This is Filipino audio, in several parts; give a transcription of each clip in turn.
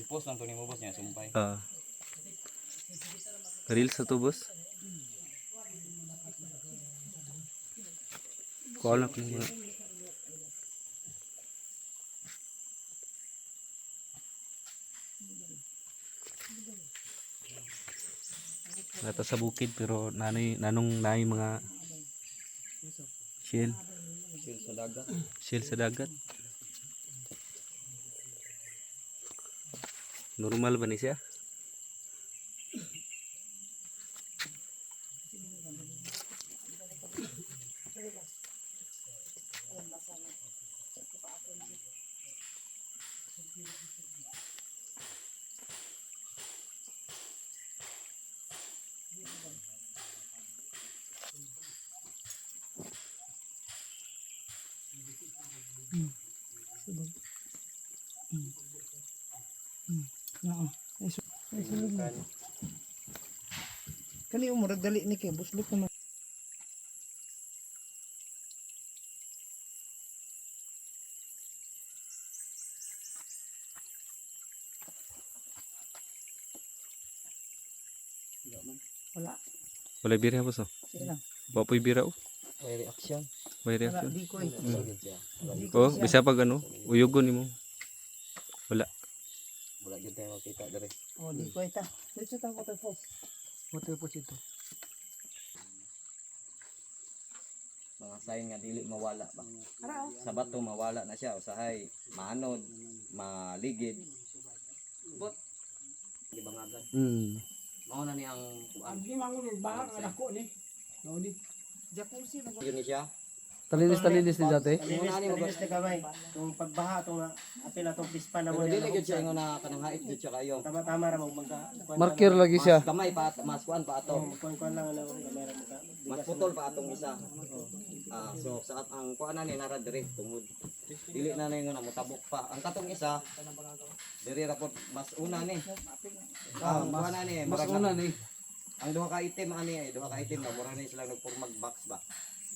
I-post lang to ni mo boss niya sumpay. Reels sa to boss. Call na kung mga. Nata sa bukid pero nanong nay mga shell Sa dagat. shell sa dagat. Normal ba ni siya? Kani umurag dali ni kay buslok naman. Wala. Wala bira boss oh. Sige lang. Bapoy bira oh. May reaction. May Wala reaction. di ko eh. Oh, bisa pag ano, uyugon nimo. Wala. Wala gyud tayo makita dire. Oh, di ko ita. Dito ta waterfalls. Waterfalls ito. Mga sign nga dili mawala ba. Ara oh. Sa bato mawala na siya usahay maanod, maligid. Bot gibangagan. Mao na ni ang kuan. Di mangunod bahar na ako ni. No di. Jacuzzi na. Yun ni siya. Talinis ni dati. Talinis na kamay. Kung pagbaha itong apil na itong pispa na mo. Pero dili gyud siya ingon na kanang hait gyud siya kayo. Tama-tama ra mo magka. Marker lagi siya. Mas gamay pa mas kuan pa ato. Kuan lang na kamera mo ka. Mas putol pa atong isa. So sa ang kuan na ni nara dire tungod. Dili na ningon na motabok pa. Ang katong isa diri ra pod mas una ni. Kuan na ni Mas una ni. ang duha ka item ani duha ka item na mura ni sila nagpormag box ba.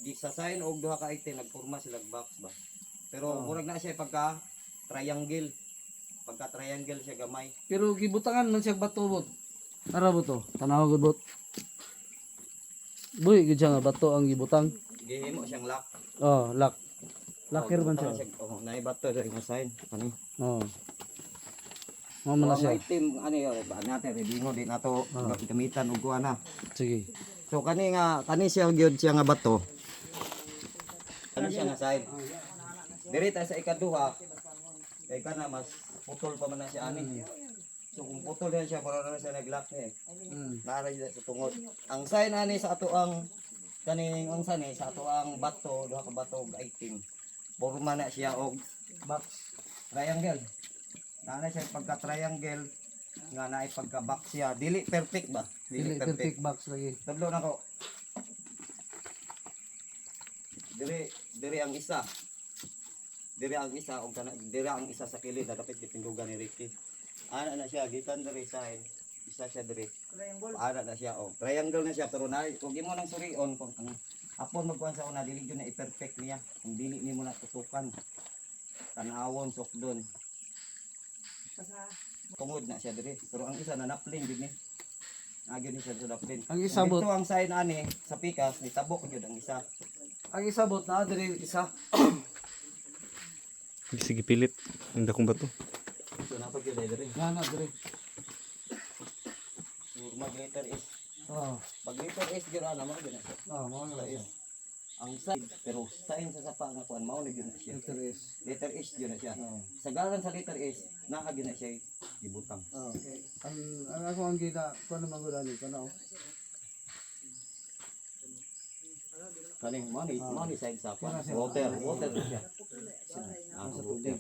Gisasign og duha ka item nagporma sila box ba. Pero murag na siya pagka triangle. Pagka triangle siya gamay. Pero gibutangan man siya bato bot. Ara bo to? Tanaw gud bot. Buhi gid siya nga bato ang gibutang. Gihimo siyang lock. Oh, lock. Locker man siya. Oh, naibato diri nga sign ani. Oh. Mo man na siya. Item ani ba natin redingo din nato gamitan og kuan na. Sige. So kani siya gyud siya nga bato. Kani siya nga sign. Diri ta sa ikaduha kay kana mas putol pa man na siya ani. So kung putol na siya para na siya naglock eh. Nara sa tungod. Ang sign ani sa ato ang kaning unsa ni sa ato ang bato, duha ka bato og item. Porma na siya og box triangle. Na siya pagka triangle nga naay pagka box siya. Dili perfect ba? Dili perfect box lagi. Tablo na ko. Diri ang isa. Diri ang isa og kana diri ang isa sa kilid dapat dipindugan ni Ricky. Ana na siya gikan diri side. Isa siya diri. Ana na siya og triangle na siya pero na ug imo nang surion kung ang apon magkuan sa una dili gyud na i-perfect niya. Kung dili nimo na tutukan. Tanawon sokdon. Tungod na siya diri pero ang isa na napling gyud ni. Nagyo ni siya sa napling. Ang isa bot. Ito ang sign ani sa pikas ni tabok gyud ang isa. Ang isa bot na diri isa. Sige pilit. Ang dakong bato. So napag gyud diri. Na diri. Mag letter is Oh. pag letter is gyud ana mo gyud na siya. Oh, mo na Is siya. ang sign pero sign sa sapa nga kuan mao na gyud na siya. Interest. Letter is gyud na siya. Oh. Sa galan sa letter is naa gyud na siya gibutang. Oh. Ang ako ang gida kuno man gud ani kuno. Kaning mo ni sign sa kuan. Water na siya. Ah, sa tubig.